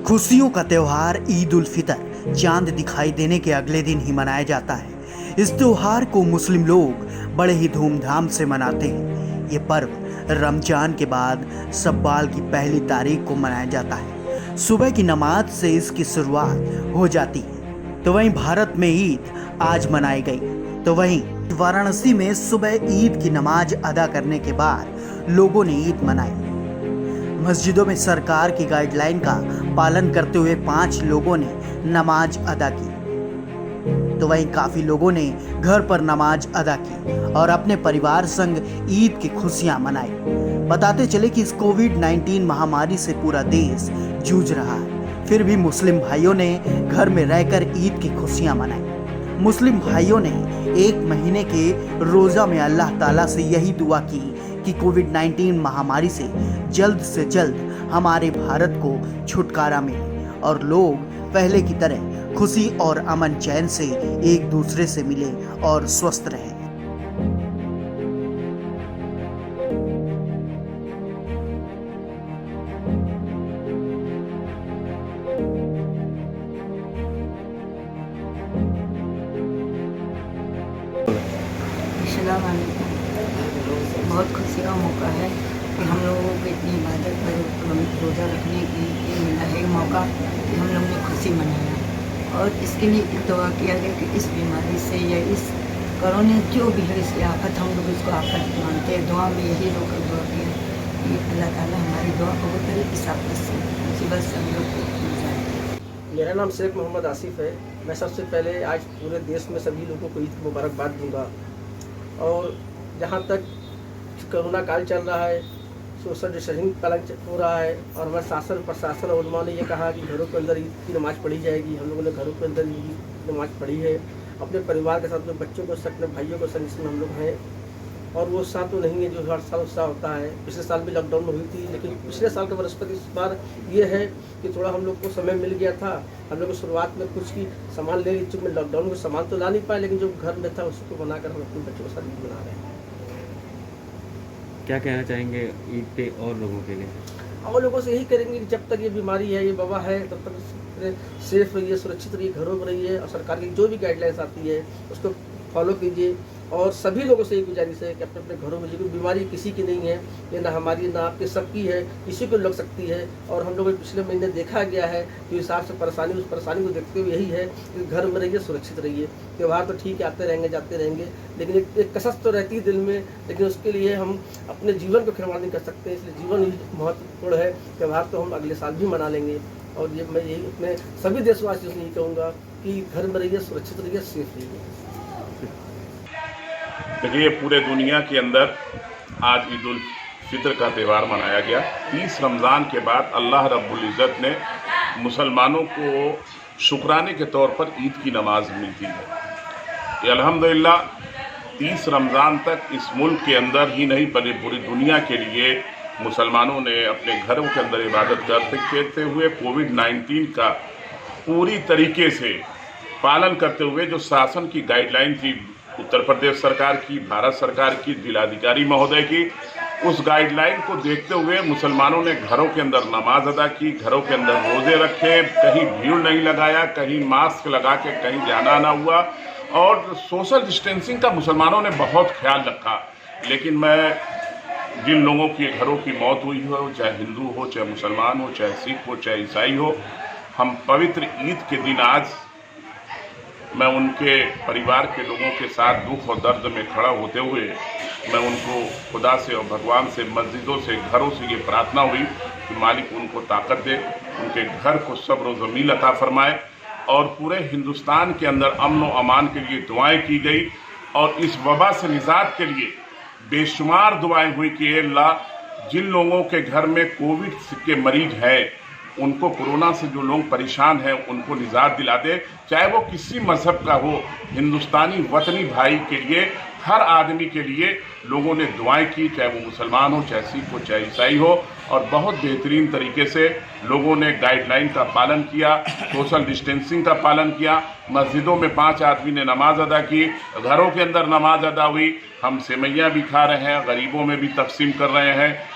खुशियों का त्यौहार ईद उल फितर चांद दिखाई देने के अगले दिन ही मनाया जाता है। इस त्योहार को मुस्लिम लोग बड़े ही धूमधाम से मनाते हैं। ये पर्व रमजान के बाद शव्वाल की पहली तारीख को मनाया जाता है। सुबह की नमाज से इसकी शुरुआत हो जाती है। तो वहीं भारत में ईद आज मनाई गई, तो वहीं वाराणसी में सुबह ईद की नमाज अदा करने के बाद लोगों ने ईद मनाई। मस्जिदों में सरकार की गाइडलाइन का पालन करते हुए 5 लोगों ने नमाज अदा की, तो वहीं काफी लोगों ने घर पर नमाज अदा की और अपने परिवार संग ईद की खुशियां मनाई। बताते चले कि इस कोविड-19 महामारी से पूरा देश जूझ रहा है, फिर भी मुस्लिम भाइयों ने घर में रहकर ईद की खुशियां मनाई। मुस्लिम भाइयों ने 1 महीने के रोजा में अल्लाह ताला से यही दुआ की कि कोविड-19 महामारी से जल्द हमारे भारत को छुटकारा मिले और लोग पहले की तरह खुशी और अमन चैन से एक दूसरे से मिले और स्वस्थ रहें। अस्सलाम वालेकुम। बहुत खुशी का मौका है कि हम लोगों को इतनी इबादत पर रोज़ा रखने की मिला है मौका कि हम लोगों ने खुशी मनाया और इसके लिए दुआ किया गया कि इस बीमारी से या इस कोरोना जो भी है इसकी आफत, हम लोग इसको आफत मानते हैं। दुआ में यही रोकर दुआ किया कि अल्लाह ताला हमारी दुआ कबूल करे, इस आफत से मुसीबत से हम लोग को मिल जाए। मेरा नाम शेख मोहम्मद आसिफ है। मैं सबसे पहले आज पूरे देश में सभी लोगों को ईद की मुबारकबाद दूंगा। और जहाँ तक कोरोना काल चल रहा है, सोशल डिस्टेंसिंग पालन हो रहा है और हमारे शासन प्रशासन और उलमा ने ये कहा कि घरों के अंदर ईद की नमाज़ पढ़ी जाएगी। हम लोगों ने घरों के अंदर ईद की नमाज़ पढ़ी है अपने परिवार के साथ, अपने बच्चों को साथ, अपने भाइयों को संग, जिसमें हम लोग हैं। और वो उत्साह तो नहीं है जो हर साल उत्साह होता है। पिछले साल भी लॉकडाउन में हुई थी, लेकिन पिछले साल का बनस्पति इस बार ये है कि थोड़ा हम लोग को समय मिल गया था। हम लोग को शुरुआत में कुछ की सामान ले ली, चूँकि लॉकडाउन में सामान तो ला नहीं पाए, लेकिन जो घर में था उसको बनाकर हम अपने बच्चों के साथ ईद मना रहे हैं। क्या कहना चाहेंगे ईद पे और लोगों के लिए? और लोगों से यही करेंगे कि जब तक ये बीमारी है, ये वबा है, तब तक सेफ रहिए, सुरक्षित रहिए, घरों में रहिए और सरकार की जो भी गाइडलाइंस आती है उसको फॉलो कीजिए। और सभी लोगों से ये गुजारिश है कि अपने अपने घरों में, क्योंकि बीमारी किसी की नहीं है, ये ना हमारी ना आपकी, सबकी है, किसी को लग सकती है। और हम लोगों ने पिछले महीने देखा गया है कि हिसाब से परेशानी, उस परेशानी को देखते हुए यही है कि घर में रहिए, सुरक्षित रहिए। त्यौहार तो ठीक है, आते रहेंगे जाते रहेंगे, लेकिन एक कसक तो रहती है दिल में, लेकिन उसके लिए हम अपने जीवन को खिलवाड़ नहीं कर सकते, इसलिए जीवन ही महत्वपूर्ण है। त्यौहार तो हम अगले साल भी मना लेंगे। और ये मैं यही अपने सभी देशवासियों से यही कहूँगा कि घर में रहिए, सुरक्षित रहिए, सेफ रहिए। देखिए, पूरे दुनिया के अंदर आज ईद उल फितर का त्यौहार मनाया गया। 30 रमज़ान के बाद अल्लाह रब्बुल इज़्ज़त ने मुसलमानों को शुक्राने के तौर पर ईद की नमाज मिलती है। ये अल्हम्दुलिल्लाह 30 रमज़ान तक इस मुल्क के अंदर ही नहीं बल्कि पूरी दुनिया के लिए मुसलमानों ने अपने घरों के अंदर इबादत करते हुए कोविड-19 का पूरी तरीके से पालन करते हुए जो शासन की गाइडलाइन थी, उत्तर प्रदेश सरकार की, भारत सरकार की, जिलाधिकारी महोदय की, उस गाइडलाइन को देखते हुए मुसलमानों ने घरों के अंदर नमाज अदा की, घरों के अंदर रोज़े रखे, कहीं भीड़ नहीं लगाया, कहीं मास्क लगा के कहीं जाना ना हुआ और सोशल डिस्टेंसिंग का मुसलमानों ने बहुत ख्याल रखा। लेकिन मैं जिन लोगों की घरों की मौत हुई हो, चाहे हिंदू हो, चाहे मुसलमान हो, चाहे सिख हो, चाहे ईसाई हो, हम पवित्र ईद के दिन आज मैं उनके परिवार के लोगों के साथ दुख और दर्द में खड़ा होते हुए मैं उनको खुदा से और भगवान से, मस्जिदों से, घरों से ये प्रार्थना हुई कि मालिक उनको ताकत दे, उनके घर को सब्र और ज़मीन अता फरमाए। और पूरे हिंदुस्तान के अंदर अमन व अमान के लिए दुआएं की गई और इस वबा से निजात के लिए बेशुमार दुआएं हुई कि अल्लाह जिन लोगों के घर में कोविड के मरीज हैं, उनको, कोरोना से जो लोग परेशान हैं, उनको निजात दिला दे, चाहे वो किसी मज़हब का हो। हिंदुस्तानी वतनी भाई के लिए, हर आदमी के लिए लोगों ने दुआएं की, चाहे वो मुसलमान हो, चाहे सिख हो, चाहे ईसाई हो। और बहुत बेहतरीन तरीके से लोगों ने गाइडलाइन का पालन किया, सोशल डिस्टेंसिंग का पालन किया। मस्जिदों में 5 आदमी ने नमाज अदा की, घरों के अंदर नमाज अदा हुई। हम सेवैयाँ भी खा रहे हैं, गरीबों में भी तकसीम कर रहे हैं।